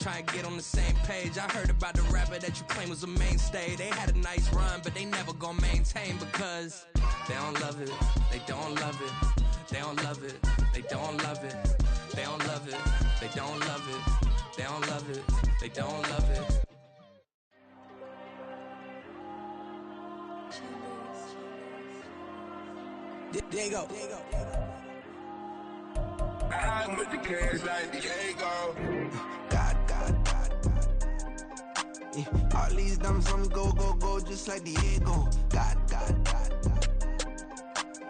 Try to get on the same page. I heard about the rapper that you claim was a mainstay. They had a nice run, but they never gonna maintain because they don't love it. They don't love it. They don't love it. They don't love it. They don't love it. They don't love it. They don't love it. They don't love it. There you go. I'm with the cash like Diego. God. Yeah, all these dumps on me go, just like Diego. God.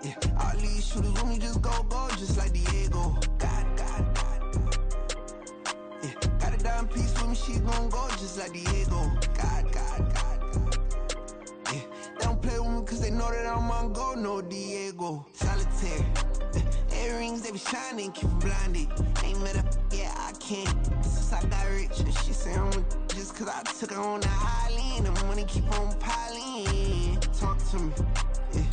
Yeah, all these shooters on me just go, just like Diego. God. Yeah, got a dime piece with me, she gon' go just like Diego. God. Yeah, they don't play with me cause they know that I'm on go, no Diego. Solitaire. Earrings, they be shining, keep blinded. Ain't met up, yeah, I can't. Since I got rich, and she say I'm just cause I took her on the island. The money keep on piling. Talk to me, yeah.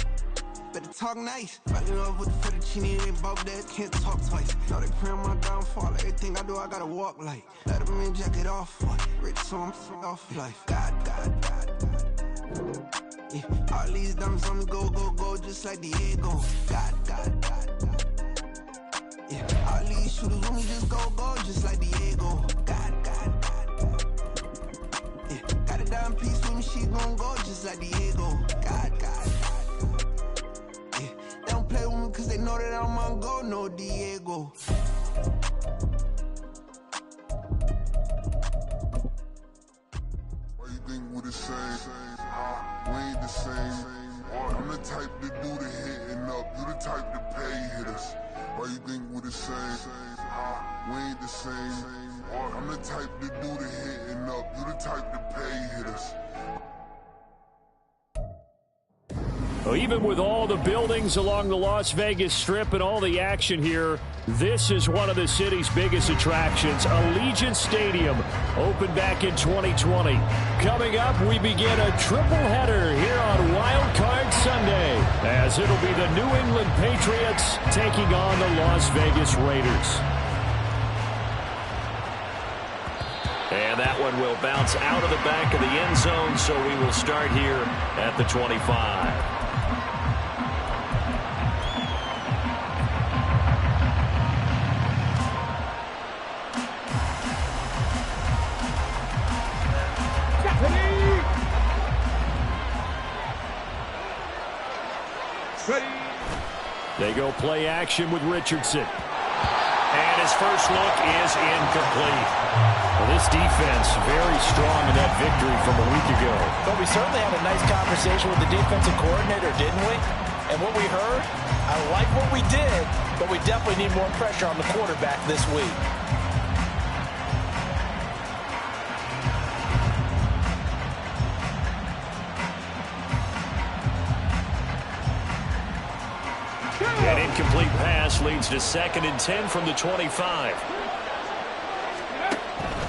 Better talk nice. Fall in love with the fettuccine, they both dead, can't talk twice. Now they pray on my downfall, everything I do, I gotta walk like. Let them in, jacket off, rich, so I'm off life. God. Yeah, all these dumps on me go, just like Diego. God. Yeah, all these shooters on me just go, just like Diego. God. Yeah, got a dime piece with me, she gon' go just like Diego. God. Yeah, they don't play with me cause they know that I'm on go, no Diego. Why you think we the same? We ain't the same. I'm the type to do the hitting up. You the type to pay hitters. Why you think we the same? We ain't the same. I'm the type to do the hitting up. You the type to pay hitters. Well, even with all the buildings along the Las Vegas Strip and all the action here, this is one of the city's biggest attractions. Allegiant Stadium opened back in 2020. Coming up, we begin a triple header here on Wild Card Sunday, as it'll be the New England Patriots taking on the Las Vegas Raiders. And that one will bounce out of the back of the end zone, so we will start here at the 25. They go play action with Richardson. And his first look is incomplete. Well, this defense very strong in that victory from a week ago. But we certainly had a nice conversation with the defensive coordinator, didn't we? And what we heard, I like what we did, but we definitely need more pressure on the quarterback this week. An incomplete pass leads to 2nd and 10 from the 25.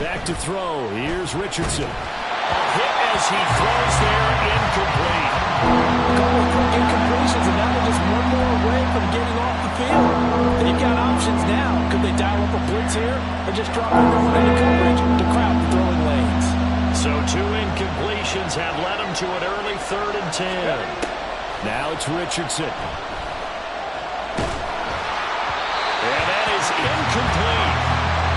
Back to throw. Here's Richardson. A hit as he throws there, incomplete. A couple of quick incompletions, and now they're just one more away from getting off the field. They've got options now. Could they dial up a blitz here or just drop everyone into coverage to crowd the throwing lanes? So 2 incompletions have led them to an early 3rd and 10. Now it's Richardson. And that is incomplete.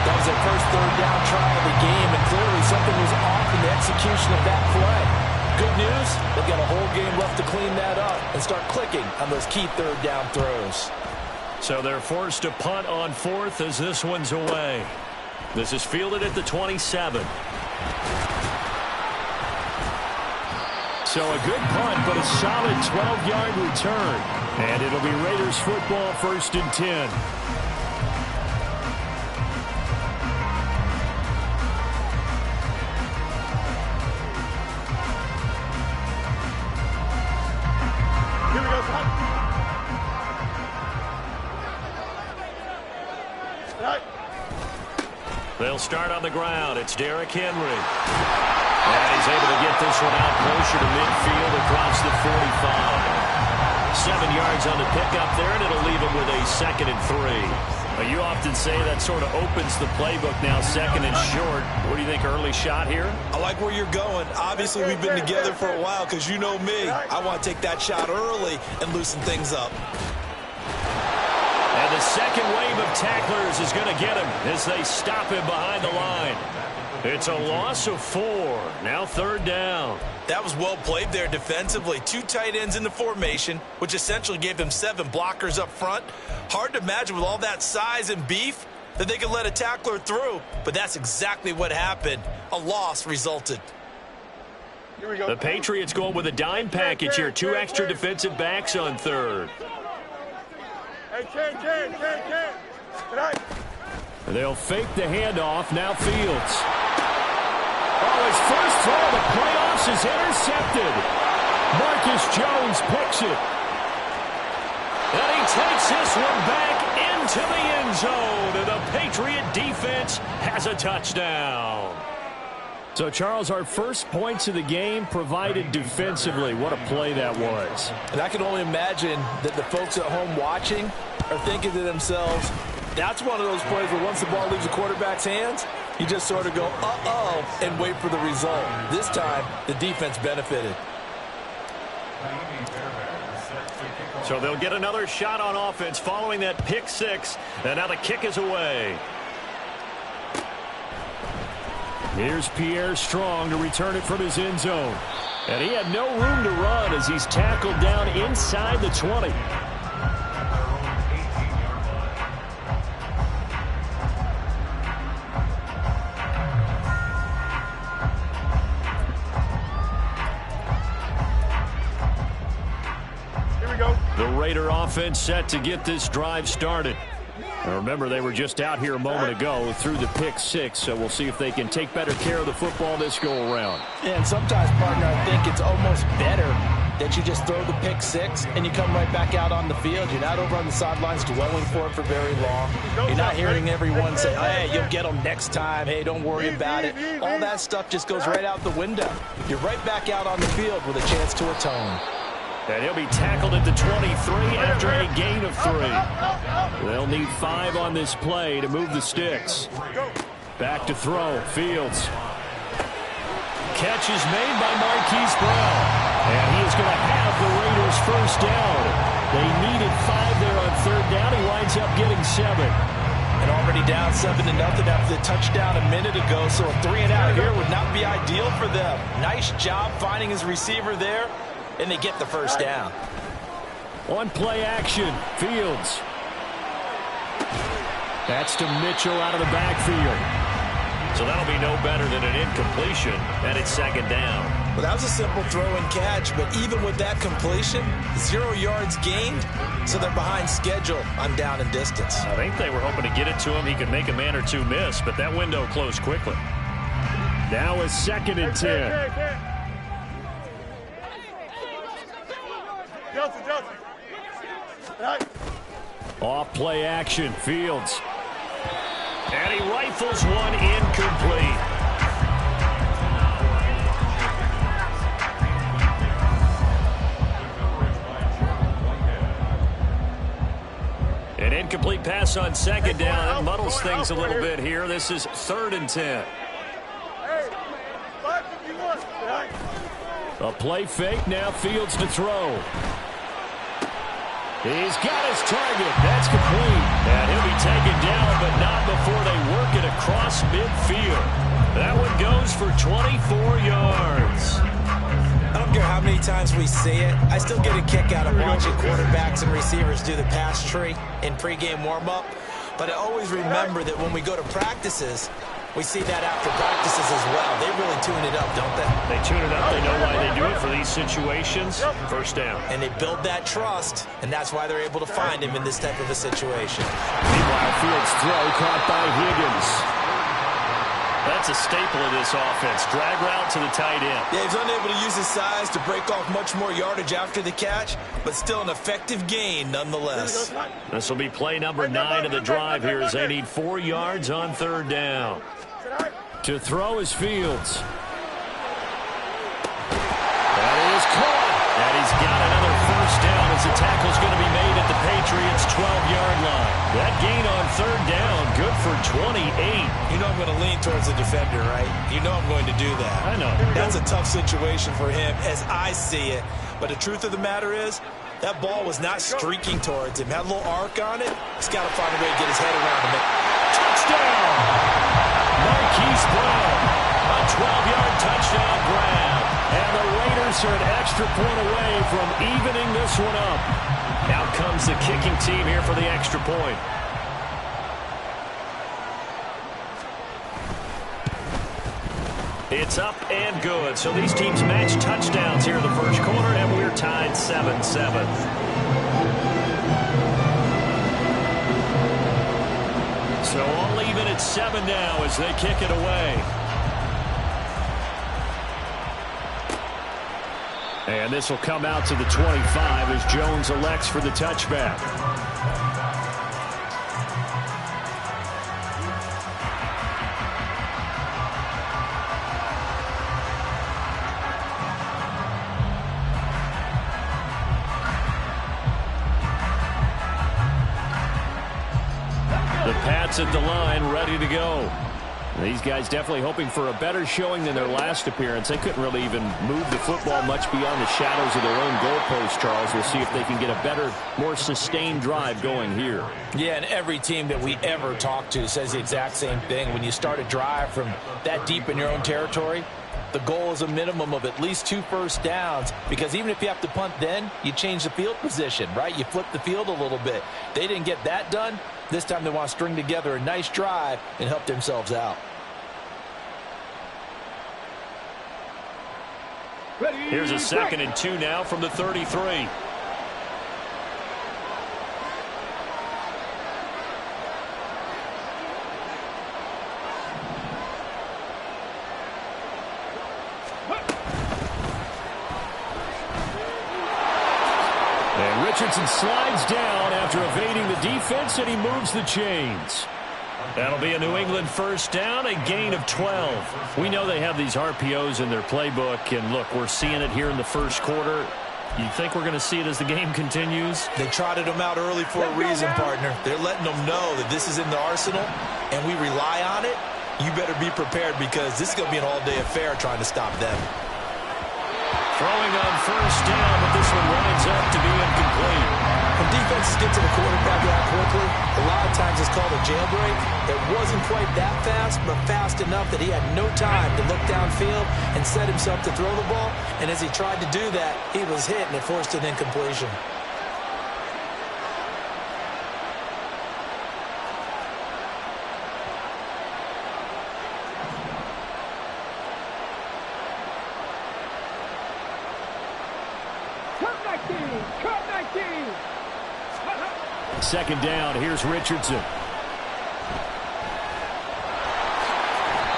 That was their first 3rd down try of the game, and clearly something was off in the execution of that play. Good news, they've got a whole game left to clean that up and start clicking on those key 3rd down throws. So they're forced to punt on 4th as this one's away. This is fielded at the 27. So a good punt, but a solid 12-yard return. And it'll be Raiders football, 1st and 10. Here we go, son. They'll start on the ground. It's Derrick Henry. And he's able to get this one out closer to midfield across the 45. 7 yards on the pickup there, and it'll leave him with a 2nd and 3. You often say that sort of opens the playbook now, 2nd and short. What do you think, early shot here? I like where you're going. Obviously, we've been together for a while because you know me. I want to take that shot early and loosen things up. And the second wave of tacklers is going to get him as they stop him behind the line. It's a loss of 4. Now 3rd down. That was well played there defensively. 2 tight ends in the formation, which essentially gave them 7 blockers up front. Hard to imagine with all that size and beef that they could let a tackler through, but that's exactly what happened. A loss resulted. The Patriots going with a dime package here. 2 extra defensive backs on 3rd. They'll fake the handoff. Now Fields. Oh, his first throw of the playoffs is intercepted. Marcus Jones picks it. And he takes this one back into the end zone. And the Patriot defense has a touchdown. So, Charles, our first points of the game provided defensively. What a play that was. And I can only imagine that the folks at home watching are thinking to themselves, that's one of those plays where once the ball leaves the quarterback's hands, you just sort of go, uh-oh, and wait for the result. This time, the defense benefited. So they'll get another shot on offense following that pick 6. And now the kick is away. Here's Pierre Strong to return it from his end zone. And he had no room to run as he's tackled down inside the 20. The Raider offense set to get this drive started. Now remember, they were just out here a moment ago through the pick 6, so we'll see if they can take better care of the football this go-around. And sometimes, partner, I think it's almost better that you just throw the pick 6 and you come right back out on the field. You're not over on the sidelines dwelling for it for very long. You're not hearing everyone say, hey, you'll get them next time. Hey, don't worry about it. All that stuff just goes right out the window. You're right back out on the field with a chance to atone. And he'll be tackled at the 23 after a gain of 3. They'll need 5 on this play to move the sticks. Back to throw. Fields. Catch is made by Marquise Brown. And he is going to have the Raiders first down. They needed 5 there on 3rd down. He winds up getting 7. And already down 7-0 after the touchdown a minute ago. So a 3-and-out here would not be ideal for them. Nice job finding his receiver there. And they get the first down. On play action, Fields. That's to Mitchell out of the backfield. So that'll be no better than an incompletion, and it's 2nd down. Well, that was a simple throw and catch, but even with that completion, 0 yards gained, so they're behind schedule on down and distance. I think they were hoping to get it to him. He could make a man or 2 miss, but that window closed quickly. Now is 2nd and 10. Off play action, Fields. And he rifles one incomplete. An incomplete pass on 2nd down. That muddles things a little bit here. This is 3rd and 10. A play fake, now Fields to throw. He's got his target. That's complete. And he'll be taken down, but not before they work it across midfield. That one goes for 24 yards. I don't care how many times we see it. I still get a kick out of watching quarterbacks and receivers do the pass tree in pregame warm-up. But I always remember that when we go to practices, we see that after practices as well. They really tune it up, don't they? They tune it up. They know why they do it for these situations. First down. And they build that trust, and that's why they're able to find him in this type of a situation. Meanwhile, Fields' throw caught by Higgins. That's a staple of this offense. Drag route to the tight end. Yeah, he's unable to use his size to break off much more yardage after the catch, but still an effective gain nonetheless. This will be play number 9 of the drive here as they need 4 yards on 3rd down. To throw is Fields. That is caught. And he's got another first down as as the tackle's going to be made at the Patriots' 12-yard line. That gain on third down, good for 28. You know I'm going to lean towards the defender, right? You know I'm going to do that. I know. That's a tough situation for him as I see it. But the truth of the matter is, that ball was not streaking towards him. Had a little arc on it. He's got to find a way to get his head around him. Touchdown! Marquise Brown, a 12-yard touchdown grab. And the Raiders are an extra point away from evening this one up. Out comes the kicking team here for the extra point. It's up and good. So these teams match touchdowns here in the first quarter, and we're tied 7-7. So all even at 7 now as they kick it away. And this will come out to the 25 as Jones elects for the touchback. The Pats at the line, ready to go. These guys definitely hoping for a better showing than their last appearance. They couldn't really even move the football much beyond the shadows of their own goalpost, Charles. We'll see if they can get a better, more sustained drive going here. Yeah, and every team that we ever talk to says the exact same thing. When you start a drive from that deep in your own territory, the goal is a minimum of at least 2 first downs, because even if you have to punt then, you change the field position, right? You flip the field a little bit. They didn't get that done. This time they want to string together a nice drive and help themselves out. Here's a 2nd and 2 now from the 33. And Richardson slides down after evading the defense, and he moves the chains. That'll be a New England first down, a gain of 12. We know they have these RPOs in their playbook, and look, we're seeing it here in the first quarter. You think we're going to see it as the game continues? They trotted them out early for a reason, partner. They're letting them know that this is in the arsenal, and we rely on it. You better be prepared, because this is going to be an all-day affair trying to stop them. Throwing on first down, but this one winds up to be incomplete. When defenses get to the quarterback that quickly, a lot of times it's called a jailbreak. It wasn't quite that fast, but fast enough that he had no time to look downfield and set himself to throw the ball. And as he tried to do that, he was hit, and it forced an incompletion. Second down, here's Richardson.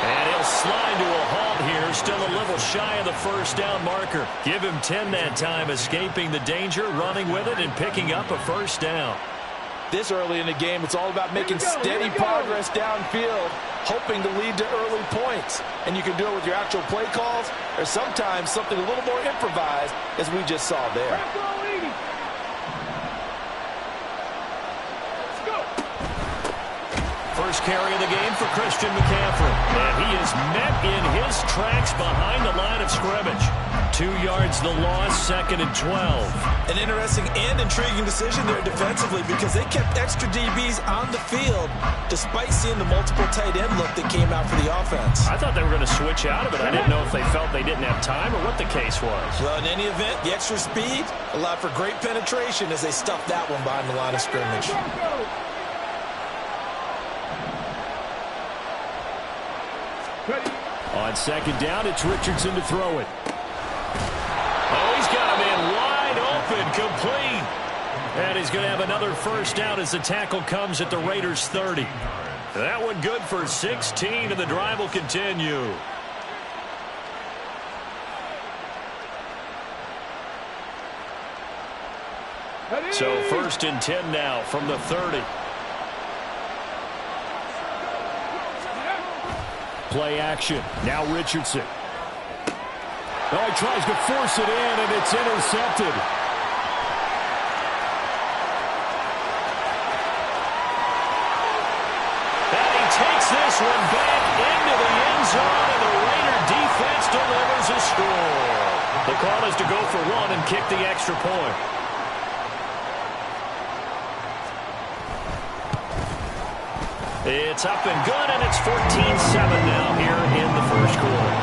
And he'll slide to a halt here, still a little shy of the first down marker. Give him 10 that time, escaping the danger, running with it, and picking up a first down. This early in the game, it's all about making steady progress downfield, hoping to lead to early points. And you can do it with your actual play calls, or sometimes something a little more improvised, as we just saw there. First carry of the game for Christian McCaffrey. And he is met in his tracks behind the line of scrimmage. 2 yards the loss, 2nd and 12. An interesting and intriguing decision there defensively, because they kept extra DBs on the field despite seeing the multiple tight end look that came out for the offense. I thought they were going to switch out of it. I didn't know if they felt they didn't have time or what the case was. Well, in any event, the extra speed allowed for great penetration as they stuffed that one behind the line of scrimmage. On second down, it's Richardson to throw it. Oh, he's got him in wide open, complete. And he's going to have another first down as the tackle comes at the Raiders' 30. That one good for 16, and the drive will continue. So 1st and 10 now from the 30. Play action. Now Richardson. Oh, he tries to force it in, and it's intercepted. for one and kick the extra point. It's up and good, and it's 14-7 now here in the first quarter.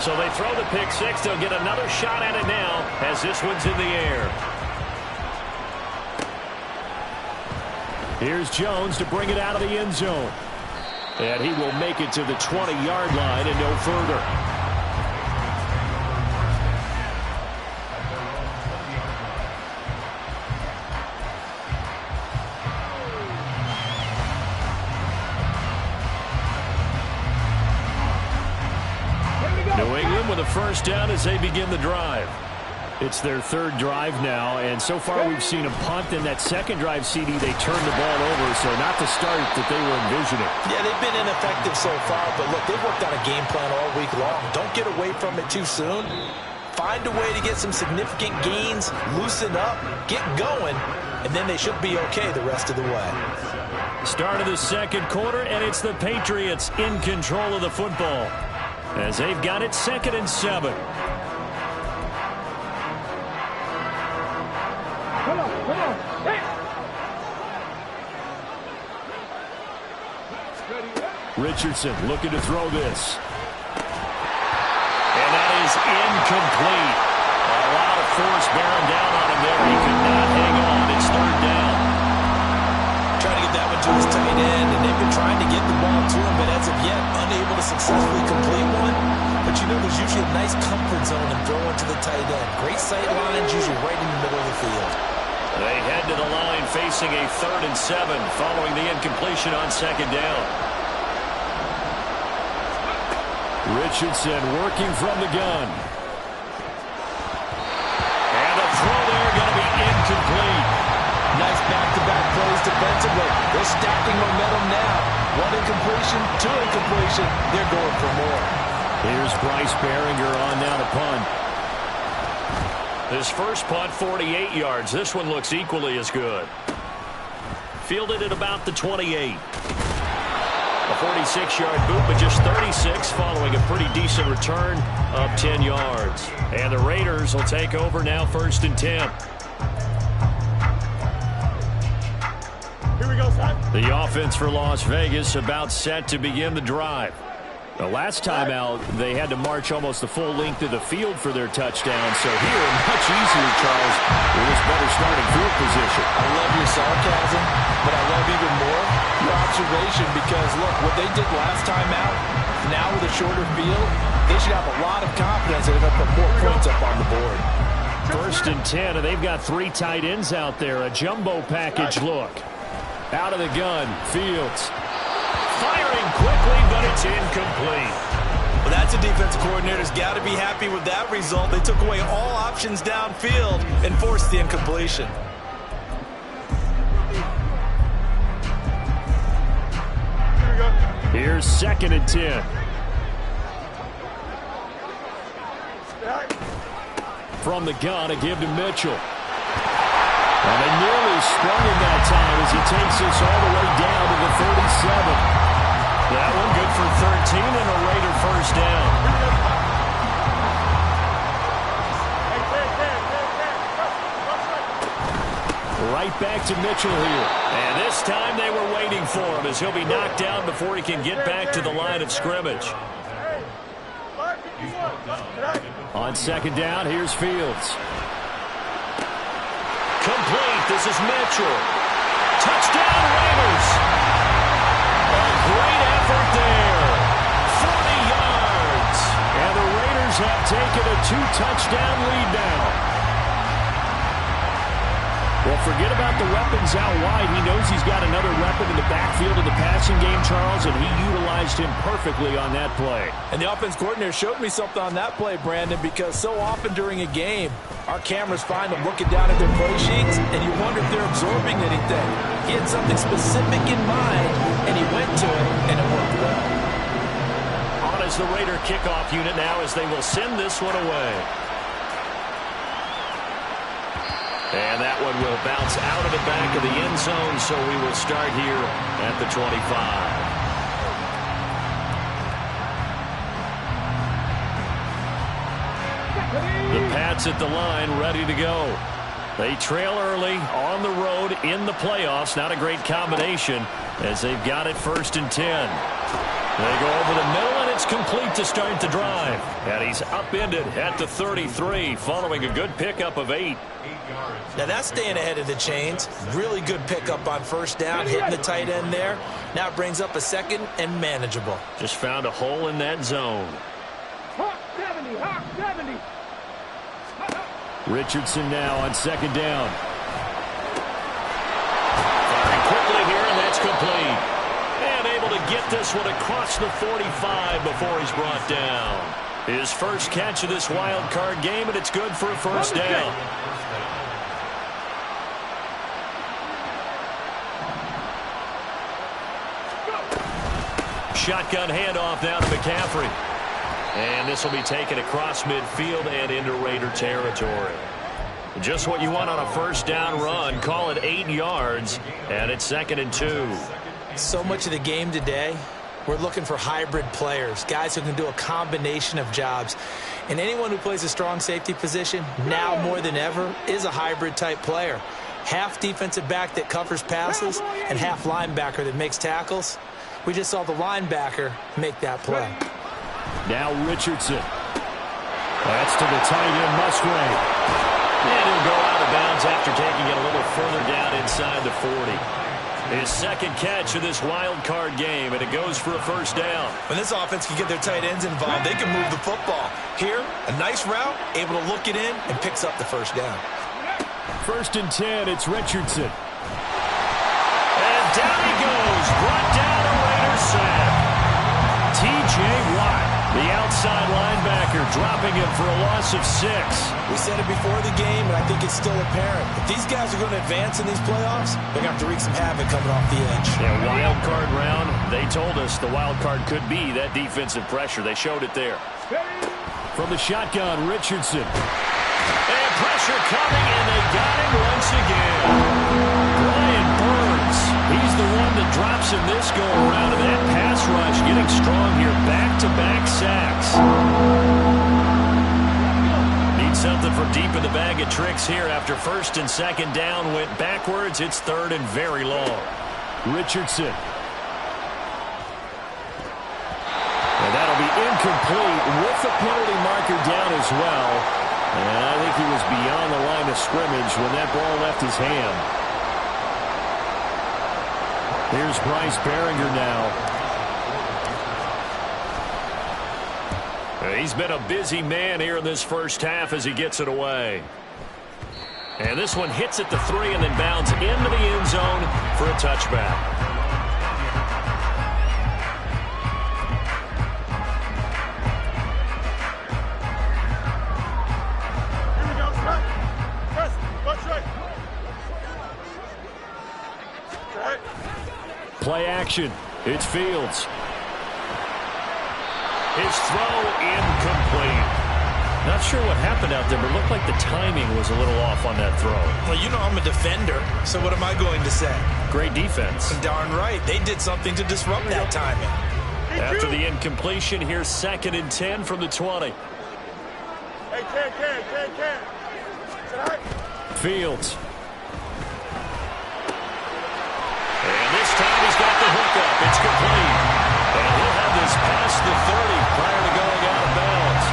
So they throw the pick six. They'll get another shot at it now as this one's in the air. Here's Jones to bring it out of the end zone. And he will make it to the 20-yard line and no further. New England with a first down as they begin the drive. It's their third drive now, and so far we've seen a punt. In that second drive, CD, they turned the ball over, so not the start that they were envisioning. Yeah, they've been ineffective so far, but look, they've worked on a game plan all week long. Don't get away from it too soon. Find a way to get some significant gains, loosen up, get going, and then they should be okay the rest of the way. Start of the second quarter, and it's the Patriots in control of the football as they've got it 2nd and 7. Richardson looking to throw this. And that is incomplete. A lot of force bearing down on him there. He could not hang on. It's third down. Trying to get that one to his tight end, and they've been trying to get the ball to him, but as of yet, unable to successfully complete one. But you know, there's usually a nice comfort zone in throwing to the tight end. Great sight lines, usually right in the middle of the field. They head to the line facing a 3rd and 7 following the incompletion on 2nd down. Richardson working from the gun. And the throw there going to be incomplete. Nice back-to-back plays defensively. They're stacking momentum now. 1 incompletion, 2 incompletion. They're going for more. Here's Bryce Behringer on now to punt. His first punt, 48 yards. This one looks equally as good. Fielded at about the 28. A 46-yard boot, but just 36 following a pretty decent return of 10 yards. And the Raiders will take over now 1st and 10. Here we go, son. The offense for Las Vegas about set to begin the drive. The last time out, they had to march almost the full length of the field for their touchdown. So here, much easier, Charles, with this better starting field position. I love your sarcasm, but I love even more your observation because, look, what they did last time out, now with a shorter field, they should have a lot of confidence that they're going to put more points up on the board. 1st and 10, and they've got 3 tight ends out there. A jumbo package look. Out of the gun, Fields. Firing quickly, but it's incomplete. Well, that's a defensive coordinator's got to be happy with that result. They took away all options downfield and forced the incompletion. Here's 2nd and 10. From the gun, a give to Mitchell. And they nearly sprung him that time as he takes this all the way down to the 37. That one good for 13 and a Raider first down. Right back to Mitchell here. And this time they were waiting for him as he'll be knocked down before he can get back to the line of scrimmage. On 2nd down, here's Fields. Complete. This is Mitchell. Touchdown, Raiders. A great effort there. 40 yards. And the Raiders have taken a 2-touchdown lead now. Well, forget about the weapons out wide. He knows he's got another weapon in the backfield of the passing game, Charles, and he utilized him perfectly on that play. And the offense coordinator showed me something on that play, Brandon, because so often during a game, our cameras find them looking down at their play sheets, and you wonder if they're absorbing anything. He had something specific in mind, and he went to it, and it worked well. On is the Raider kickoff unit now as they will send this one away. And that one will bounce out of the back of the end zone, so we will start here at the 25. The Pats at the line, ready to go. They trail early on the road in the playoffs. Not a great combination as they've got it 1st and 10. They go over the middle, and it's complete to start the drive. And he's upended at the 33 following a good pickup of 8. Now that's staying ahead of the chains. Really good pickup on 1st down, hitting the tight end there. Now it brings up a 2nd and manageable. Just found a hole in that zone. Hawk 70, Hawk 70. Richardson now on 2nd down. Firing quickly here, and that's complete. And able to get this one across the 45 before he's brought down. His first catch of this wild card game, and it's good for a 1st down. Shotgun handoff down to McCaffrey. And this will be taken across midfield and into Raider territory. Just what you want on a 1st down run. Call it 8 yards, and it's 2nd and 2. So much of the game today, we're looking for hybrid players, guys who can do a combination of jobs. And anyone who plays a strong safety position, now more than ever, is a hybrid type player. Half defensive back that covers passes and half linebacker that makes tackles. We just saw the linebacker make that play. Now Richardson. That's to the tight end, Musgrave. And he'll go out of bounds after taking it a little further down inside the 40. His 2nd catch of this wild card game, and it goes for a 1st down. When this offense can get their tight ends involved, they can move the football. Here, a nice route, able to look it in, and picks up the 1st down. 1st and 10, it's Richardson. And down he goes, brought down a Raider sack. T.J. Watt, the outside linebacker, dropping him for a loss of 6. We said it before the game, and I think it's still apparent. If these guys are going to advance in these playoffs, they're going to have to wreak some havoc coming off the edge. Yeah, wild card round, they told us the wild card could be that defensive pressure. They showed it there. From the shotgun, Richardson. And pressure coming, and they got him once again. Brian Burns, he's the one that drops him this go-around, and that pass rush getting strong here. Back-to-back sacks. Need something from deep in the bag of tricks here after 1st and 2nd down went backwards. It's 3rd and very long. Richardson. And that'll be incomplete with the penalty marker down as well. And I think he was beyond the line of scrimmage when that ball left his hand. Here's Bryce Behringer now. He's been a busy man here in this 1st half as he gets it away. And this one hits at the 3 and then bounds into the end zone for a touchback. Play action. It's Fields. His throw incomplete. Not sure what happened out there, but it looked like the timing was a little off on that throw. Well, you know I'm a defender, so what am I going to say? Great defense. Darn right. They did something to disrupt that timing. After the incompletion, here's 2nd and 10 from the 20. Hey, Ken. Fields. And this time he's got the hookup. It's complete. And he'll have this past the 30 prior to going out of bounds.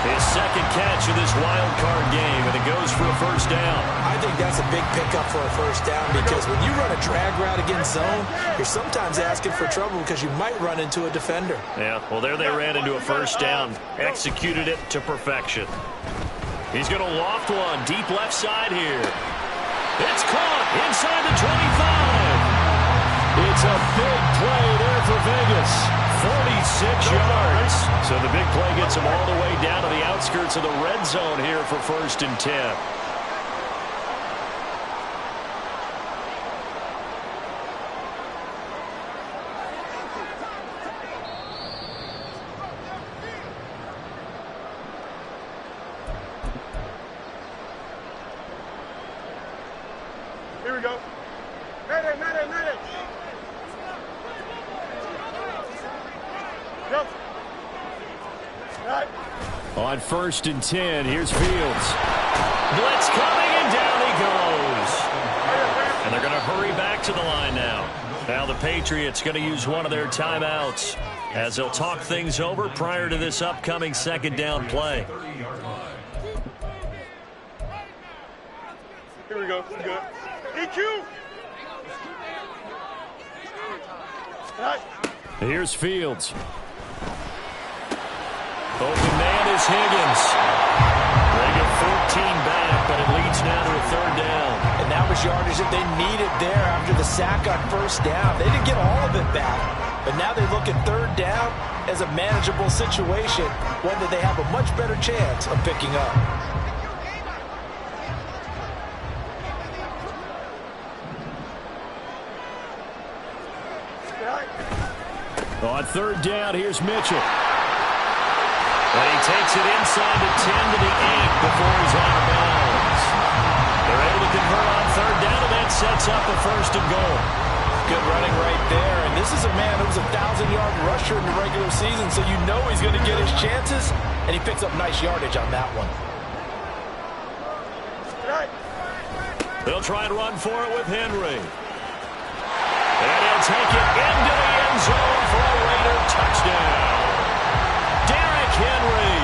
His 2nd catch of this wild card game, and it goes for a 1st down. I think that's a big pickup for a 1st down because when you run a drag route against zone, you're sometimes asking for trouble because you might run into a defender. Yeah, well, there they ran into a 1st down. Executed it to perfection. He's going to loft one deep left side here. It's caught inside the 25. It's a big play there for Vegas. 46 yards. So the big play gets him all the way down to the outskirts of the red zone here for 1st and 10. we go. Mayday. Yep. Right. On 1st and 10, here's Fields. Blitz coming, and down he goes. And they're going to hurry back to the line now. Now the Patriots going to use one of their timeouts as they'll talk things over prior to this upcoming 2nd down play. Here we go. Good. EQ. Right. Here's Fields. Open man is Higgins. They get 14 back, but it leads now to a 3rd down. And that was yardage that they needed there after the sack on 1st down. They didn't get all of it back, but now they look at 3rd down as a manageable situation, one that they have a much better chance of picking up. On 3rd down, here's Mitchell. And he takes it inside the 10 to the 8 before he's out of bounds. They're able to convert on 3rd down, and that sets up a 1st and goal. Good running right there, and this is a man who was a 1,000-yard rusher in the regular season, so you know he's going to get his chances, and he picks up nice yardage on that one. They'll try and run for it with Henry. And he'll take it into the end zone for a Raider touchdown. Derrick Henry,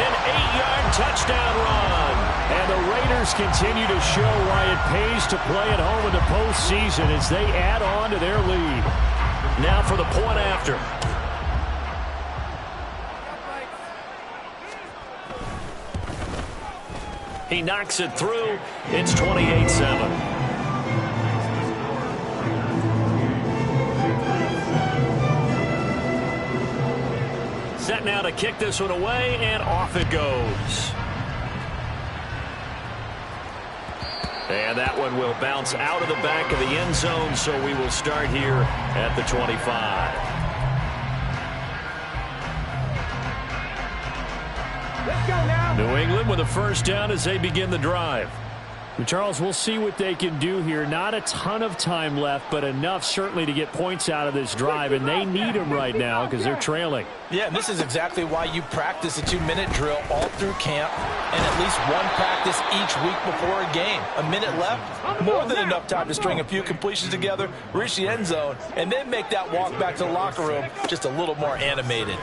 an 8-yard touchdown run. And the Raiders continue to show why it pays to play at home in the postseason as they add on to their lead. Now for the point after. He knocks it through. It's 28-7. Set now to kick this one away, and off it goes. And that one will bounce out of the back of the end zone, so we will start here at the 25. Let's go now. New England with a 1st down as they begin the drive. And Charles, we'll see what they can do here. Not a ton of time left, but enough certainly to get points out of this drive, and they need them right now because they're trailing. Yeah, and this is exactly why you practice a 2-minute drill all through camp and at least one practice each week before a game. A minute left, more than enough time to string a few completions together, reach the end zone, and then make that walk back to the locker room just a little more animated.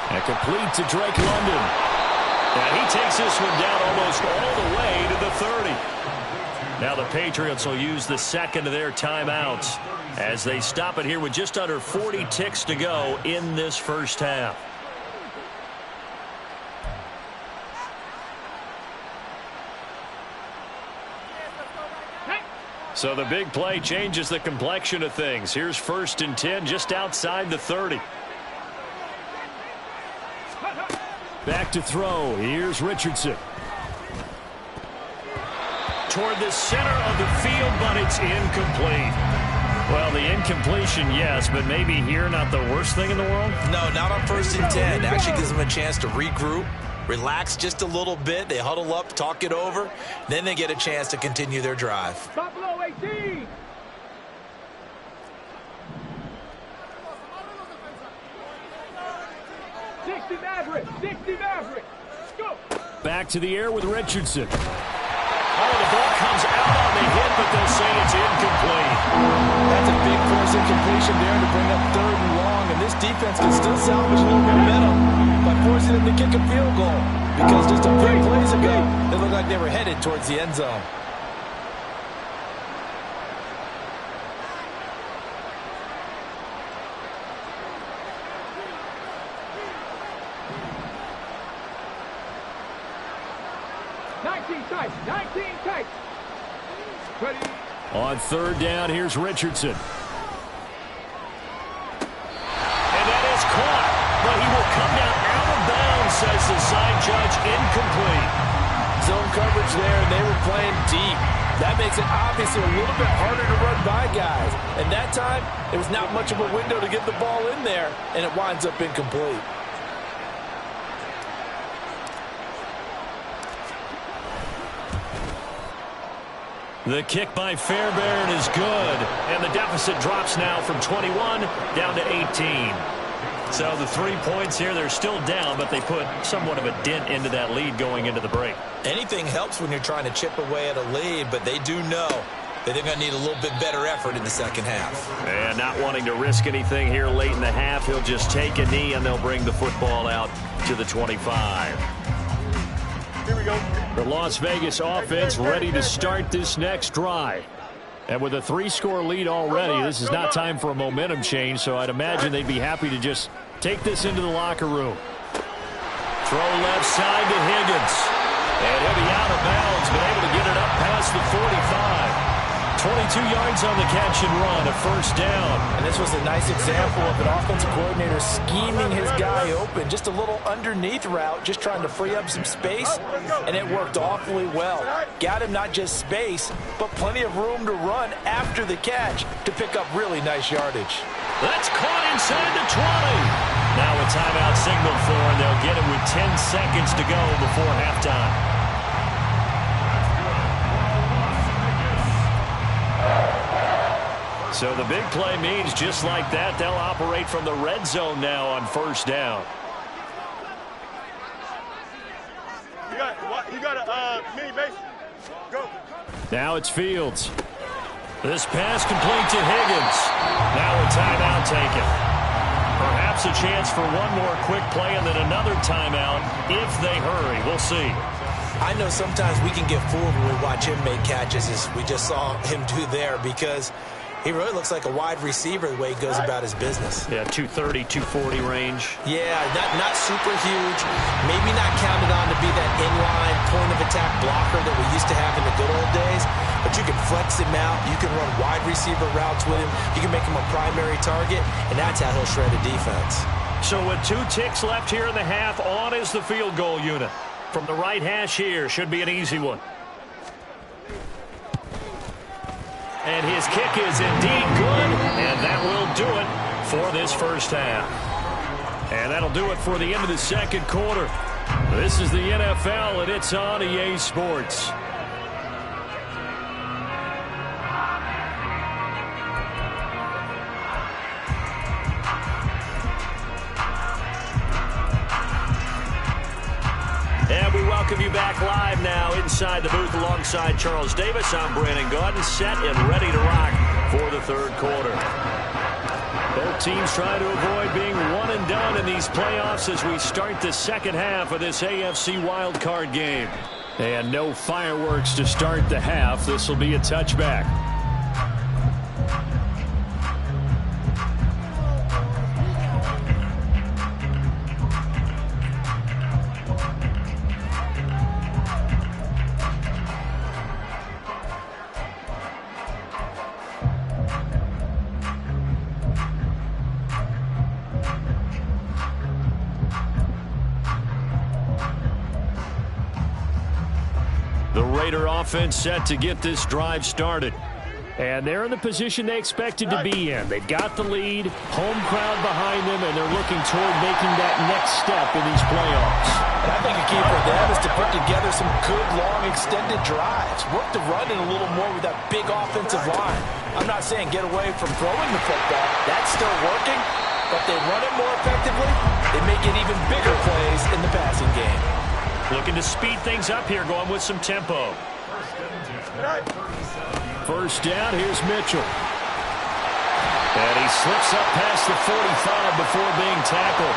And complete to Drake London. And he takes this one down almost all the way to the 30. Now the Patriots will use the 2nd of their timeouts as they stop it here with just under 40 ticks to go in this 1st half. So the big play changes the complexion of things. Here's 1st and 10 just outside the 30. Back to throw. Here's Richardson. Toward the center of the field, but it's incomplete. Well, the incompletion, yes, but maybe here not the worst thing in the world? No, not on 1st and 10. Actually gives them a chance to regroup, relax just a little bit. They huddle up, talk it over. Then they get a chance to continue their drive. Buffalo 18. Go. Back to the air with Richardson. Oh, the ball comes out on the hit, but they'll say it's incomplete. That's a big force incompletion there to bring up 3rd and long, and this defense can still salvage a little momentum by forcing them to kick a field goal, because just a few plays ago, it looked like they were headed towards the end zone. On 3rd down, here's Richardson. And that is caught, but he will come down out of bounds, says the side judge, incomplete. Zone coverage there, and they were playing deep. That makes it obviously a little bit harder to run by guys. And that time, there was not much of a window to get the ball in there, and it winds up incomplete. The kick by Fairbairn is good, and the deficit drops now from 21 down to 18. So the 3 points here, they're still down, but they put somewhat of a dent into that lead going into the break. Anything helps when you're trying to chip away at a lead, but they do know that they're going to need a little bit better effort in the second half. And not wanting to risk anything here late in the half, he'll just take a knee, and they'll bring the football out to the 25. Here we go. The Las Vegas offense ready to start this next drive. And with a 3-score lead already, this is not time for a momentum change, so I'd imagine they'd be happy to just take this into the locker room. Throw left side to Higgins. And he'll be out of bounds, but able to get it up past the 45. 22 yards on the catch and run, a first down. And this was a nice example of an offensive coordinator scheming his guy open. Just a little underneath route, just trying to free up some space, and it worked awfully well. Got him not just space, but plenty of room to run after the catch to pick up really nice yardage. That's caught inside the 20. Now a timeout signal for, and they'll get it with 10 seconds to go before halftime. So the big play means just like that, they'll operate from the red zone now on first down. You got a mini base. Go. Now it's Fields. This pass complete to Higgins. Now a timeout taken. Perhaps a chance for one more quick play and then another timeout if they hurry. We'll see. I know sometimes we can get fooled when we watch him make catches, as we just saw him do there, because he really looks like a wide receiver the way he goes about his business. Yeah, 230, 240 range. Yeah, not super huge. Maybe not counted on to be that inline point-of-attack blocker that we used to have in the good old days. But you can flex him out. You can run wide receiver routes with him. You can make him a primary target, and that's how he'll shred a defense. So with 2 ticks left here in the half, on is the field goal unit. From the right hash here, should be an easy one. And his kick is indeed good, and that will do it for this first half. And that'll do it for the end of the second quarter. This is the NFL, and it's on EA Sports. And we welcome you back live now inside the booth alongside Charles Davis. I'm Brandon Gaudin, set and ready to rock for the third quarter. Both teams trying to avoid being one and done in these playoffs as we start the second half of this AFC wildcard game. And no fireworks to start the half. This will be a touchback. Offense set to get this drive started. And they're in the position they expected to be in. They've got the lead, home crowd behind them, and they're looking toward making that next step in these playoffs. And I think a key for them is to put together some good, long, extended drives. Work the run in a little more with that big offensive line. I'm not saying get away from throwing the football. That's still working. But they run it more effectively, they make it even bigger plays in the passing game. Looking to speed things up here, going with some tempo. First down, here's Mitchell. And he slips up past the 45 before being tackled.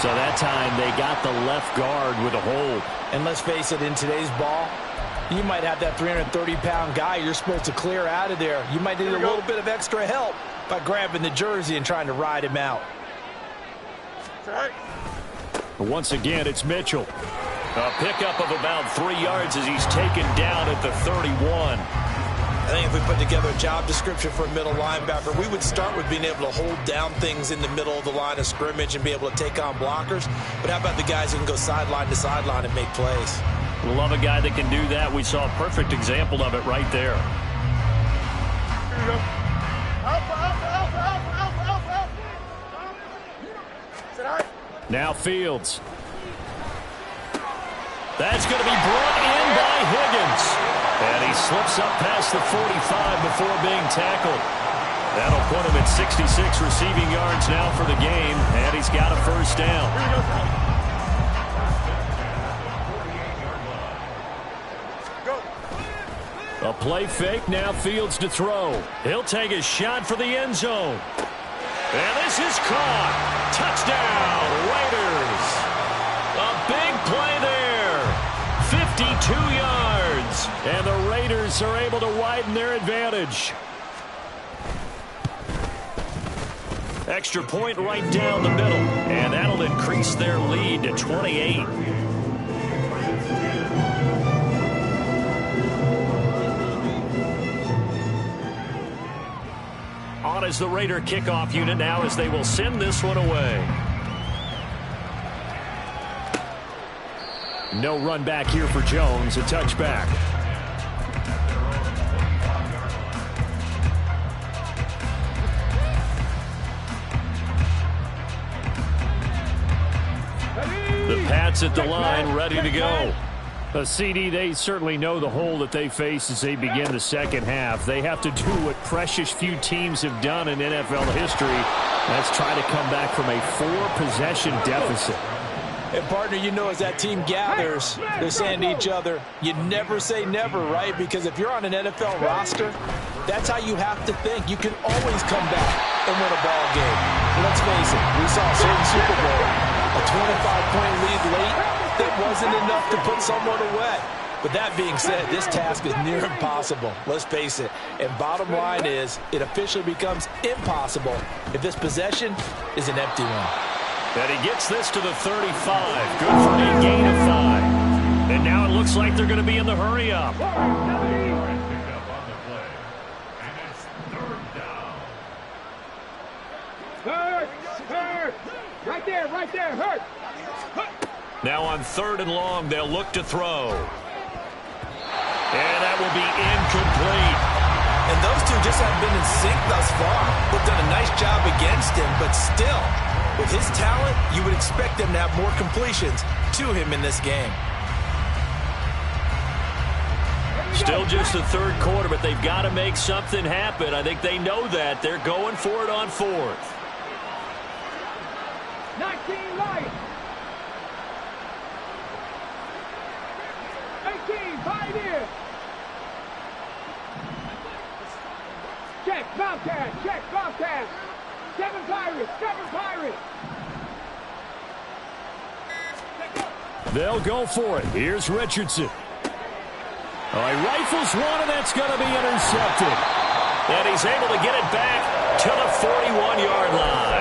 So that time they got the left guard with a hold. And let's face it, in today's ball, you might have that 330-pound guy you're supposed to clear out of there. You might need a little bit of extra help by grabbing the jersey and trying to ride him out. Once again, it's Mitchell. A pickup of about 3 yards as he's taken down at the 31. I think if we put together a job description for a middle linebacker, we would start with being able to hold down things in the middle of the line of scrimmage and be able to take on blockers. But how about the guys who can go sideline to sideline and make plays? Love a guy that can do that. We saw a perfect example of it right there. Here we go. Now Fields. That's going to be brought in by Higgins. And he slips up past the 45 before being tackled. That'll put him at 66 receiving yards now for the game, and he's got a first down. A play fake, now Fields to throw. He'll take a shot for the end zone. And this is caught. Touchdown, Raiders. A big play there. 52 yards. And the Raiders are able to widen their advantage. Extra point right down the middle. And that'll increase their lead to 28. On as the Raider kickoff unit now as they will send this one away. No run back here for Jones. A touchback. The Pats at the line, ready to go. A CD, they certainly know the hole that they face as they begin the second half. They have to do what precious few teams have done in NFL history. That's try to come back from a 4-possession deficit. And, partner, you know, as that team gathers, they're saying to each other, you never say never, right? Because if you're on an NFL roster, that's how you have to think. You can always come back and win a ball game. Let's face it, we saw a certain Super Bowl, a 25-point lead late that wasn't enough to put someone away. But that being said, this task is near impossible. Let's face it. And bottom line is, it officially becomes impossible if this possession is an empty one. And he gets this to the 35. Good for a gain of 5. And now it looks like they're going to be in the hurry up. Hurt! Right there, hurt! Now on 3rd and long, they'll look to throw. And that will be incomplete. And those two just haven't been in sync thus far. They've done a nice job against him, but still, with his talent, you would expect them to have more completions to him in this game. Still just the 3rd quarter, but they've got to make something happen. I think they know that. They're going for it on 4th. 19 light. 18, 5 in. Check, Bobcat. 7 Pirates. They'll go for it. Here's Richardson. Oh, he rifles one, and that's going to be intercepted. And he's able to get it back to the 41-yard line.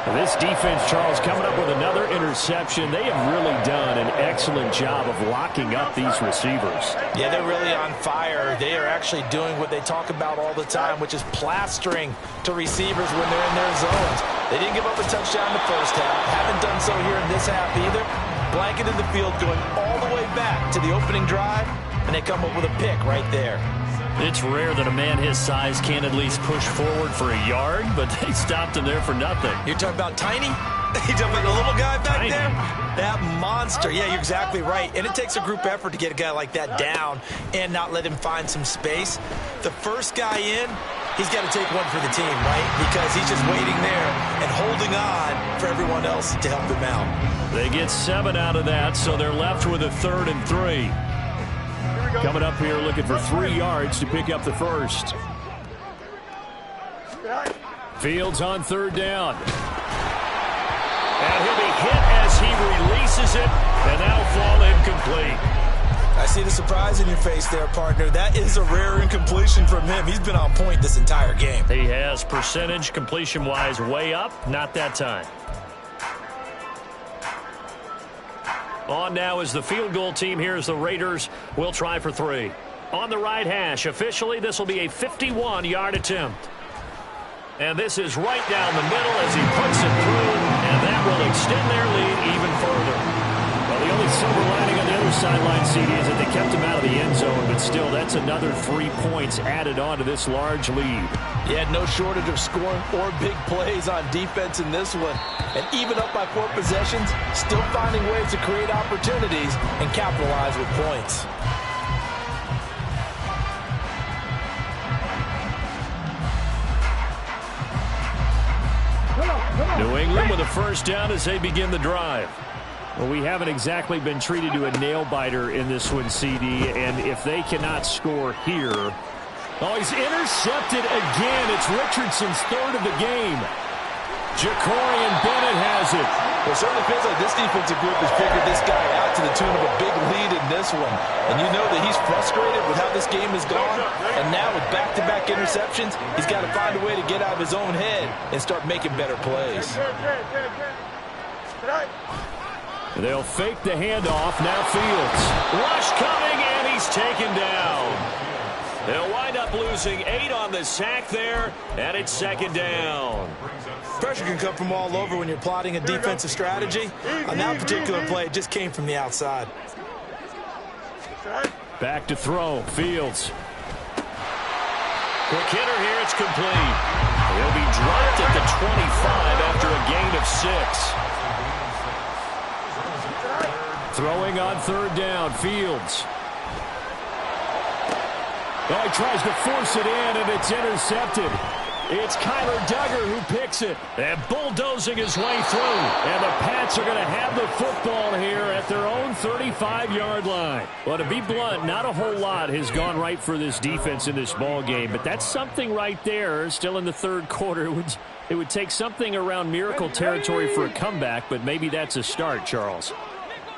And this defense, Charles, coming up with another interception. They have really done an excellent job of locking up these receivers. Yeah, they're really on fire. They are actually doing what they talk about all the time, which is plastering to receivers when they're in their zones. They didn't give up a touchdown in the first half. Haven't done so here in this half either. Blanketed the field going all the way back to the opening drive, and they come up with a pick right there. It's rare that a man his size can't at least push forward for a yard, but they stopped him there for nothing. You're talking about Tiny? You're talking about the little guy back there? That monster. Yeah, you're exactly right. And it takes a group effort to get a guy like that down and not let him find some space. The first guy in, he's got to take one for the team, right? Because he's just waiting there and holding on for everyone else to help him out. They get 7 out of that, so they're left with a 3rd and 3. Coming up here looking for 3 yards to pick up the first. Fields on 3rd down. And he'll be hit as he releases it, and that'll fall incomplete. I see the surprise in your face there, partner. That is a rare incompletion from him. He's been on point this entire game. He has percentage completion-wise way up, not that time. On now is the field goal team here as the Raiders will try for 3. On the right hash, officially this will be a 51-yard attempt. And this is right down the middle as he puts it through, and that will extend their lead even further. Well, the only silver lining on the other sideline, CD, is that they kept him out of the end zone, but still, that's another 3 points added on to this large lead. Yeah, no shortage of scoring or big plays on defense in this one. And even up by 4 possessions, still finding ways to create opportunities and capitalize with points. England with a first down as they begin the drive. Well, we haven't exactly been treated to a nail-biter in this one, CD, and if they cannot score here... Oh, he's intercepted again. It's Richardson's third of the game. Jacorian Bennett has it. Well, it certainly feels like this defensive group has figured this guy out to the tune of a big lead in this one. And you know that he's frustrated with how this game has gone. And now with back-to-back interceptions, he's got to find a way to get out of his own head and start making better plays. They'll fake the handoff. Now Fields. Rush coming, and he's taken down. They'll wind up losing 8 on the sack there, and it's second down. Pressure can come from all over when you're plotting a defensive strategy. On that particular play, it just came from the outside. Back to throw. Fields. Quick hitter here. It's complete. He'll be dropped at the 25 after a gain of 6. Throwing on third down. Fields. Oh, he tries to force it in, and it's intercepted. It's Kyler Duggar who picks it. And bulldozing his way through. And the Pats are going to have the football here at their own 35-yard line. Well, to be blunt, not a whole lot has gone right for this defense in this ball game, but that's something right there. Still in the third quarter. It would take something around miracle territory for a comeback, but maybe that's a start, Charles.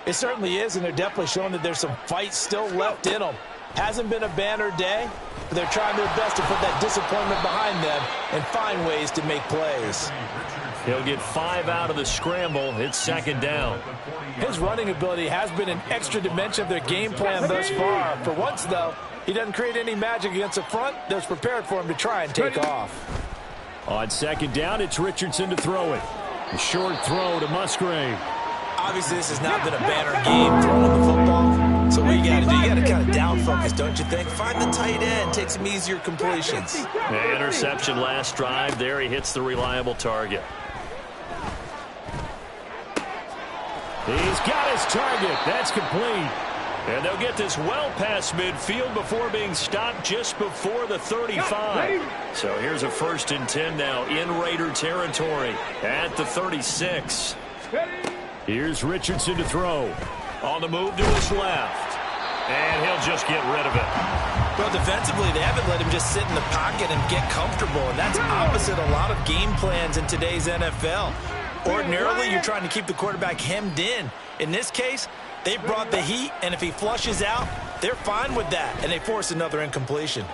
It certainly is, and they're definitely showing that there's some fight still left in them. Hasn't been a banner day, but they're trying their best to put that disappointment behind them and find ways to make plays. He'll get 5 out of the scramble. It's second down. His running ability has been an extra dimension of their game plan thus far. For once, though, he doesn't create any magic against the front that's prepared for him to try and take off. On second down, it's Richardson to throw it. A short throw to Musgrave. Obviously, this has not been a banner game throwing the football. So what you got to do, you got to kind of down focus, don't you think? Find the tight end, take some easier completions. Interception last drive. There he hits the reliable target. He's got his target. That's complete. And they'll get this well past midfield before being stopped just before the 35. So here's a 1st and 10 now in Raider territory at the 36. Here's Richardson to throw. On the move to his left. And he'll just get rid of it. Well, defensively, they haven't let him just sit in the pocket and get comfortable. And that's opposite a lot of game plans in today's NFL. Ordinarily, you're trying to keep the quarterback hemmed in. In this case, they brought the heat, and if he flushes out, they're fine with that, and they force another incompletion.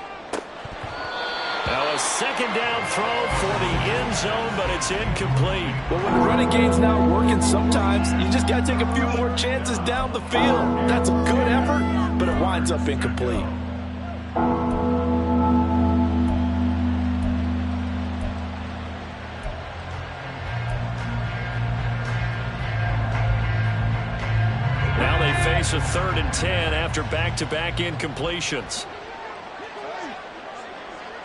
Now a second down throw for the end zone, but it's incomplete. Well, when the running game's not working, sometimes you just got to take a few more chances down the field. That's a good effort, but it winds up incomplete. Now they face a 3rd and 10 after back-to-back incompletions.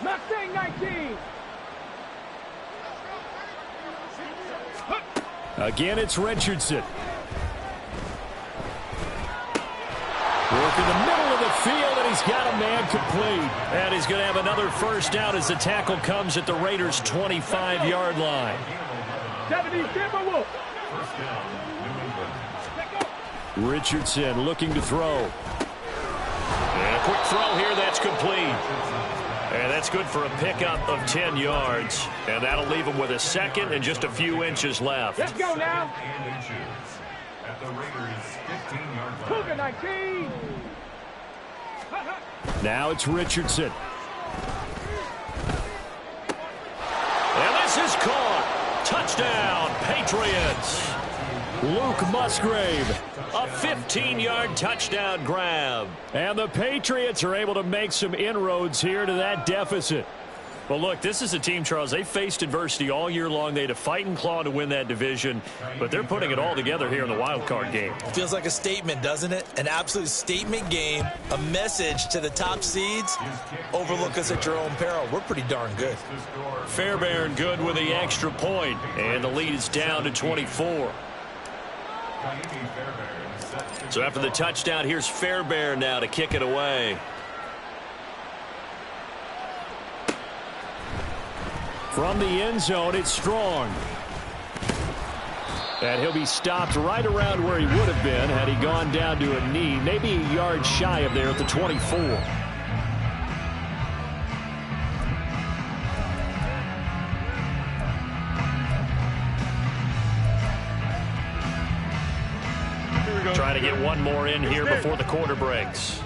Mustang 19. Again, it's Richardson. Work in the middle of the field, and he's got a man complete. And he's going to have another first down as the tackle comes at the Raiders' 25-yard line. 70 Timberwolves. Richardson looking to throw. And a quick throw here, that's complete. And that's good for a pickup of 10 yards. And that'll leave him with a second and just a few inches left. Let's go now. Cougar 19. Now it's Richardson. And this is caught. Touchdown, Patriots. Luke Musgrave. A 15-yard touchdown grab. And the Patriots are able to make some inroads here to that deficit. Well, look, this is a team, Charles, they faced adversity all year long. They had to fight and claw to win that division, but they're putting it all together here in the wild card game. Feels like a statement, doesn't it? An absolute statement game, a message to the top seeds. Overlook us at your own peril. We're pretty darn good. Fairbairn good with the extra point, and the lead is down to 24. So after the touchdown, here's Fairbairn now to kick it away. From the end zone, it's Strong. And he'll be stopped right around where he would have been had he gone down to a knee, maybe a yard shy of there at the 24. Trying to get one more in here before the quarter breaks.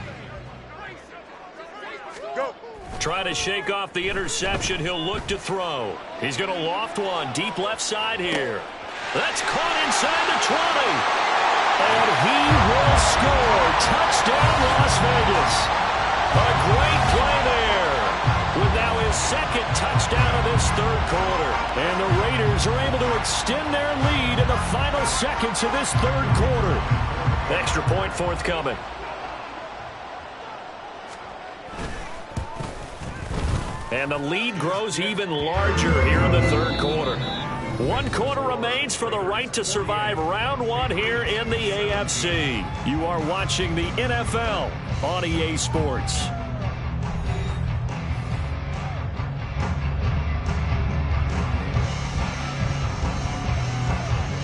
Trying to shake off the interception. He'll look to throw. He's going to loft one deep left side here. That's caught inside the 20. And he will score. Touchdown, Las Vegas. A great play there. With now his second touchdown of this third quarter. And the Raiders are able to extend their lead in the final seconds of this third quarter. Extra point forthcoming. And the lead grows even larger here in the third quarter. 1 quarter remains for the right to survive round 1 here in the AFC. You are watching the NFL on EA Sports.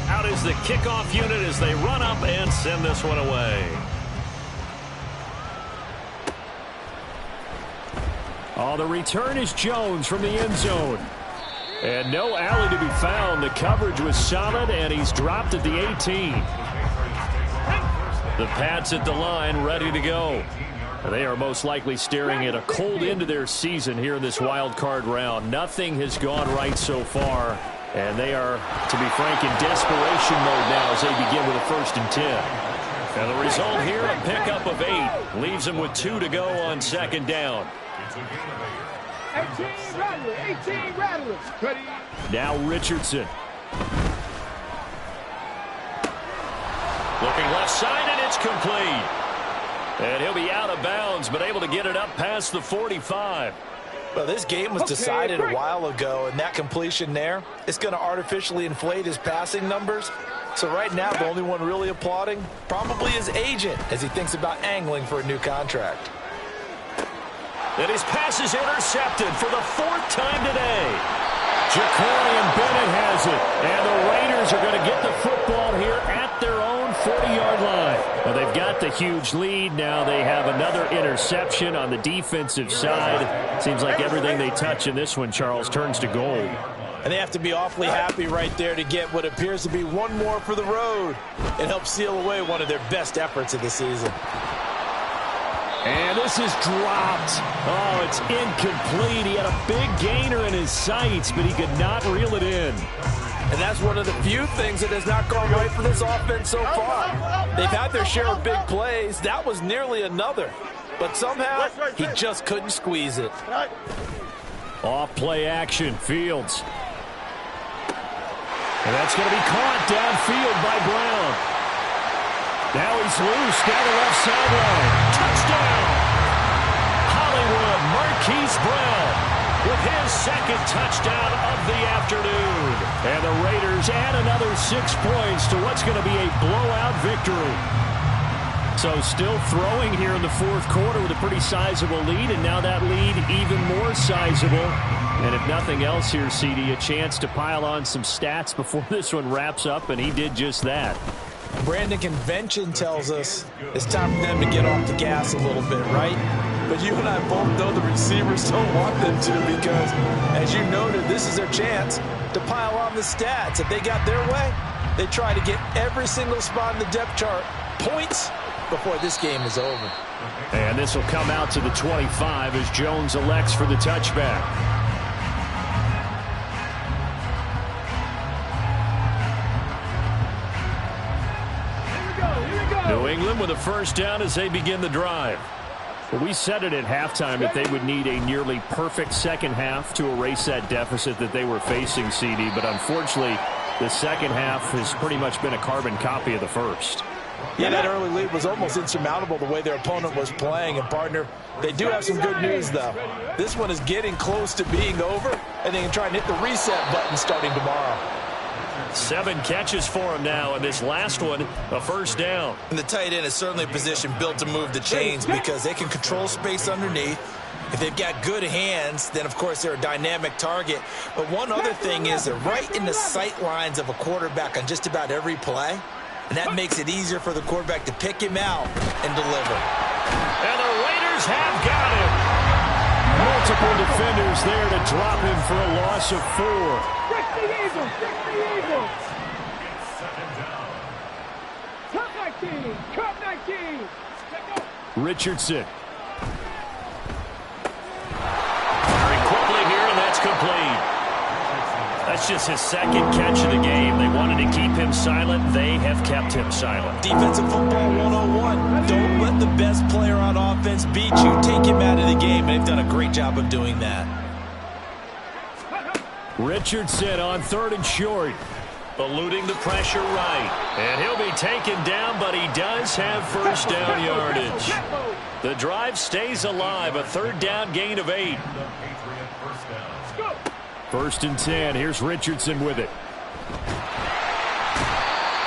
Out is the kickoff unit as they run up and send this one away. Oh, the return is Jones from the end zone. And no alley to be found. The coverage was solid, and he's dropped at the 18. The Pats at the line, ready to go. They are most likely staring at a cold end to their season here in this wild card round. Nothing has gone right so far, and they are, to be frank, in desperation mode now as they begin with a 1st and 10. And the result here, a pickup of 8. Leaves them with 2 to go on 2nd down. 18 Rattlers, 18 Rattlers. Ready. Now Richardson. Looking left side, and it's complete. And he'll be out of bounds, but able to get it up past the 45. Well, this game was decided a while ago, and that completion there is going to artificially inflate his passing numbers. So right now, the only one really applauding probably his agent as he thinks about angling for a new contract. And his pass is intercepted for the 4th time today. Jacorian Bennett has it. And the Raiders are going to get the football here at their own 40-yard line. Well, they've got the huge lead. Now they have another interception on the defensive side. Seems like everything they touch in this one, Charles, turns to gold. And they have to be awfully happy right there to get what appears to be one more for the road. It helps seal away one of their best efforts of the season. And this is dropped. Oh, it's incomplete. He had a big gainer in his sights, but he could not reel it in. And that's one of the few things that has not gone right for this offense so far. They've had their share of big plays. That was nearly another. But somehow, he just couldn't squeeze it. Off play action, Fields. And that's going to be caught downfield by Brown. Now he's loose down the left sideline. Touchdown! Hollywood Marquise Brown with his 2nd touchdown of the afternoon. And the Raiders add another 6 points to what's going to be a blowout victory. So still throwing here in the 4th quarter with a pretty sizable lead, and now that lead even more sizable. And if nothing else here, CD, a chance to pile on some stats before this one wraps up, and he did just that. Brandon, convention tells us it's time for them to get off the gas a little bit, right? But you and I both know the receivers don't want them to because, as you noted, this is their chance to pile on the stats. If they got their way, they try to get every single spot in the depth chart points before this game is over. And this will come out to the 25 as Jones elects for the touchback. New England with a 1st down as they begin the drive. Well, we said it at halftime that they would need a nearly perfect 2nd half to erase that deficit that they were facing, CD. But unfortunately, the 2nd half has pretty much been a carbon copy of the 1st. Yeah, that early lead was almost insurmountable the way their opponent was playing. And, partner, they do have some good news, though. This one is getting close to being over, and they can try and hit the reset button starting tomorrow. 7 catches for him now, and this last one, a first down. And the tight end is certainly a position built to move the chains because they can control space underneath. If they've got good hands, then, of course, they're a dynamic target. But one other thing is they're right in the sight lines of a quarterback on just about every play, and that makes it easier for the quarterback to pick him out and deliver. And the Raiders have got him. Multiple defenders there to drop him for a loss of 4. Trick the Eagles! Trick the Eagles! Cut 19! Cut 19! Richardson. Very quickly here, and that's complete. That's just his second catch of the game. They wanted to keep him silent. They have kept him silent. Defensive football 101. Don't let the best player on offense beat you. Take him out of the game, and they've done a great job of doing that. Richardson on 3rd and short. Eluding the pressure right. And he'll be taken down, but he does have first down yardage. The drive stays alive. A 3rd down gain of 8. 1st and 10. Here's Richardson with it.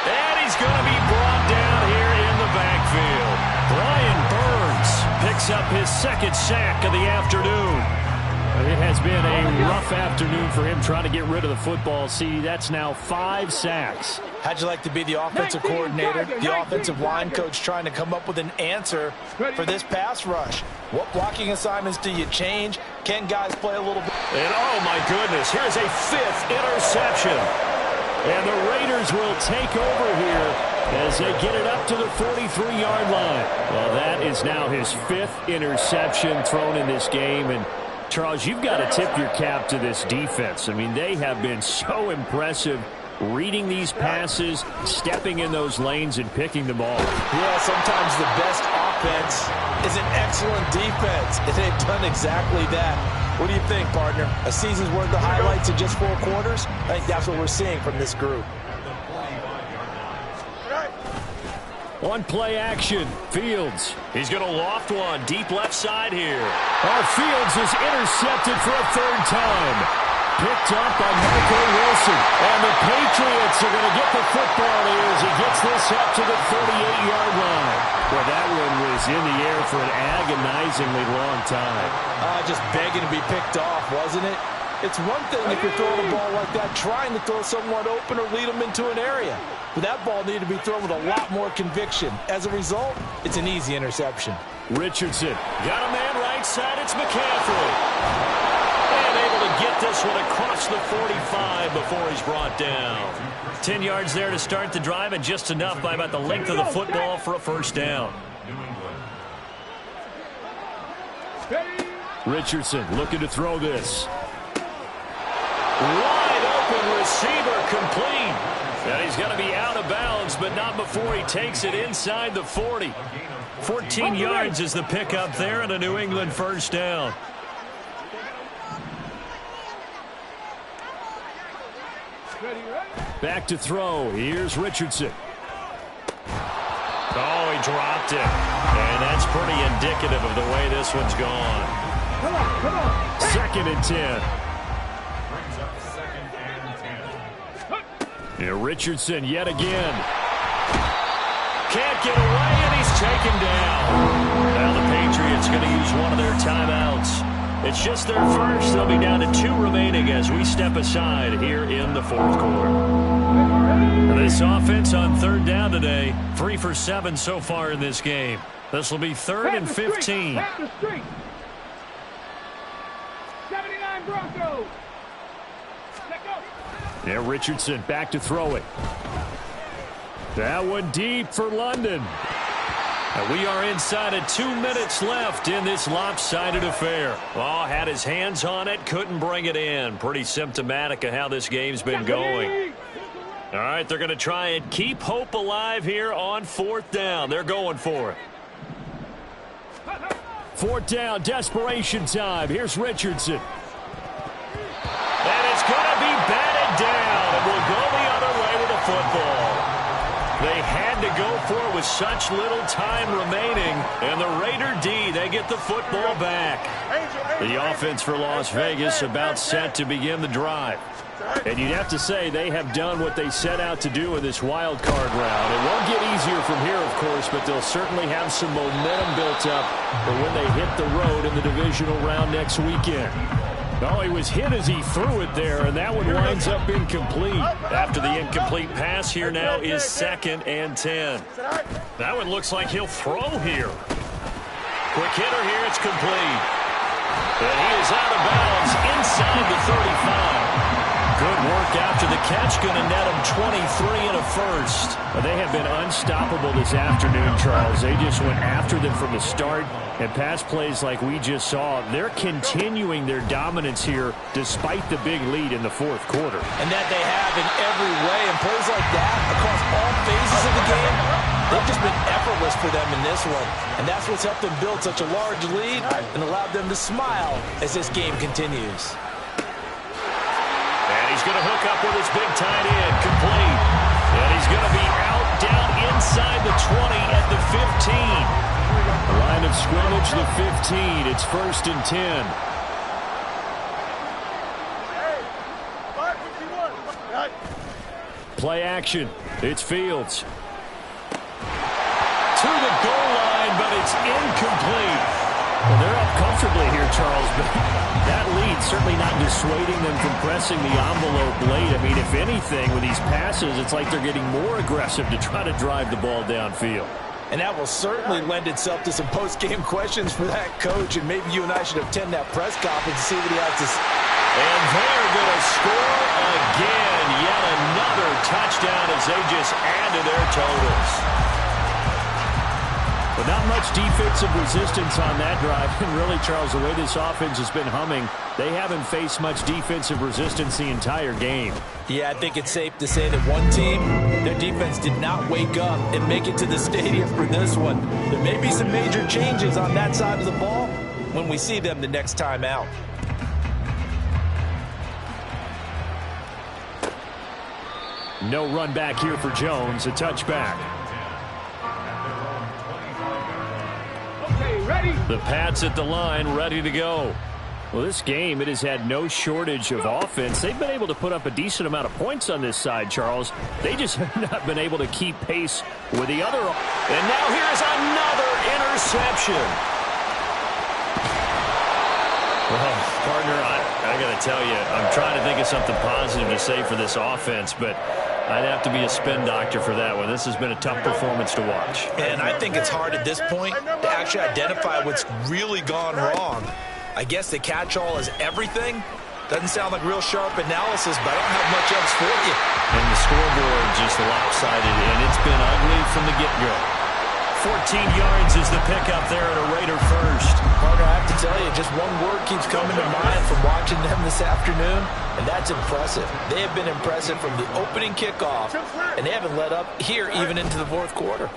And he's going to be brought down here in the backfield. Brian Burns picks up his 2nd sack of the afternoon. It has been a rough afternoon for him trying to get rid of the football. See, that's now 5 sacks. How'd you like to be the offensive coordinator, the offensive line coach trying to come up with an answer for this pass rush? What blocking assignments do you change? Can guys play a little bit? And oh my goodness, here's a 5th interception. And the Raiders will take over here as they get it up to the 43-yard line. Well, that is now his 5th interception thrown in this game. And Charles, you've got to tip your cap to this defense. I mean, they have been so impressive reading these passes, stepping in those lanes, and picking them off. Yeah, sometimes the best offense is an excellent defense, and they've done exactly that. What do you think, partner? A season's worth of highlights in just 4 quarters? I think that's what we're seeing from this group. On play action, Fields. He's going to loft one deep left side here. Fields is intercepted for a 3rd time. Picked up by Michael Wilson. And the Patriots are going to get the football here as he gets this up to the 38-yard line. Well, that one was in the air for an agonizingly long time. Just begging to be picked off, wasn't it? It's one thing if you're throwing a ball like that, trying to throw someone open or lead them into an area. But that ball needed to be thrown with a lot more conviction. As a result, it's an easy interception. Richardson. Got a man right side. It's McCaffrey. And able to get this one across the 45 before he's brought down. 10 yards there to start the drive, and just enough by about the length of the football for a first down. Richardson looking to throw this. Wide open receiver complete. And he's going to be out of bounds, but not before he takes it inside the 40. 14 yards is the pickup there, and a New England first down. Back to throw. Here's Richardson. Oh, he dropped it. And that's pretty indicative of the way this one's gone. Come on. 2nd and 10. And Richardson yet again. Can't get away, and he's taken down. Now the Patriots going to use one of their timeouts. It's just their first. They'll be down to 2 remaining as we step aside here in the 4th quarter. This offense on 3rd down today, 3 for 7 so far in this game. This will be 3rd and 15. 79 Broncos. Yeah, Richardson back to throw it. That one deep for London. And we are inside of 2 minutes left in this lopsided affair. Oh, had his hands on it, couldn't bring it in. Pretty symptomatic of how this game's been going. All right, they're going to try and keep hope alive here on 4th down. They're going for it. 4th down, desperation time. Here's Richardson. And it's going to be batted down, and we'll go the other way with the football. They had to go for it with such little time remaining. And the Raider D, they get the football back. The offense for Las Vegas about set to begin the drive. And you'd have to say they have done what they set out to do in this wild card round. It won't get easier from here, of course, but they'll certainly have some momentum built up for when they hit the road in the divisional round next weekend. Oh, he was hit as he threw it there, and that one winds up incomplete. After the incomplete pass, here now is 2nd and 10. That one looks like he'll throw here. Quick hitter here, it's complete. And he is out of bounds inside the 35. Good work after the catch, going to net him 23 and a first. They have been unstoppable this afternoon, Charles. They just went after them from the start, and pass plays like we just saw, they're continuing their dominance here despite the big lead in the fourth quarter. And that they have in every way, and plays like that across all phases of the game, they've just been effortless for them in this one. And that's what's helped them build such a large lead and allowed them to smile as this game continues. And he's going to hook up with his big tight end, complete. And he's going to be out down inside the 20 at the 15. Line of scrimmage, the 15. It's 1st and 10. Play action. It's Fields. To the goal line, but it's incomplete. Well, they're up comfortably here, Charles, but that lead certainly not dissuading them from pressing the envelope late. I mean, if anything, with these passes, it's like they're getting more aggressive to try to drive the ball downfield. And that will certainly lend itself to some post-game questions for that coach, and maybe you and I should attend that press conference to see what he has to say. And they're going to score again. Yet another touchdown as they just add to their totals. But not much defensive resistance on that drive. And really, Charles, the way this offense has been humming, they haven't faced much defensive resistance the entire game. Yeah, I think it's safe to say that one team, their defense did not wake up and make it to the stadium for this one. There may be some major changes on that side of the ball when we see them the next time out. No run back here for Jones, a touchback. Ready? The Pats at the line, ready to go. Well, this game, it has had no shortage of offense. They've been able to put up a decent amount of points on this side, Charles. They just have not been able to keep pace with the other. And now here's another interception. Well, partner, I got to tell you, I'm trying to think of something positive to say for this offense, but I'd have to be a spin doctor for that one. This has been a tough performance to watch. And I think it's hard at this point to actually identify what's really gone wrong. I guess the catch-all is everything. Doesn't sound like real sharp analysis, but I don't have much else for you. And the scoreboard just lopsided, and it's been ugly from the get-go. 14 yards is the pickup there at a Raider first. Partner, I have to tell you, just one word keeps coming to mind from watching them this afternoon, and that's impressive. They have been impressive from the opening kickoff, and they haven't let up here even into the fourth quarter.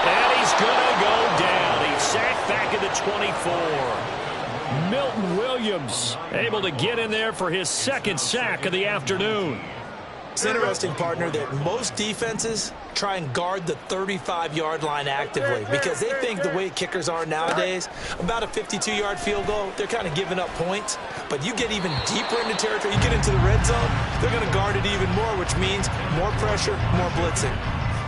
And he's going to go down. He's sacked back at the 24. Milton Williams able to get in there for his second sack of the afternoon. It's interesting, partner, that most defenses try and guard the 35-yard line actively because they think the way kickers are nowadays, about a 52-yard field goal, they're kind of giving up points. But you get even deeper into territory, you get into the red zone, they're going to guard it even more, which means more pressure, more blitzing.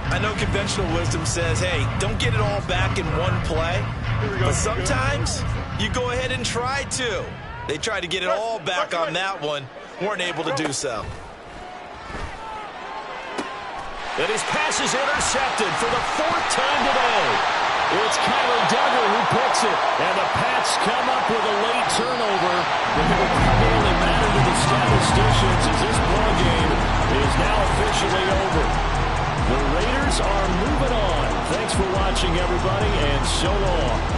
I know conventional wisdom says, hey, don't get it all back in one play. But sometimes you go ahead and try to. They tried to get it all back on that one, weren't able to do so. And his pass is intercepted for the fourth time today. It's Kyler Duggar who picks it. And the Pats come up with a late turnover. But it will probably only matter to the statisticians as this ball game is now officially over. The Raiders are moving on. Thanks for watching, everybody, and so long.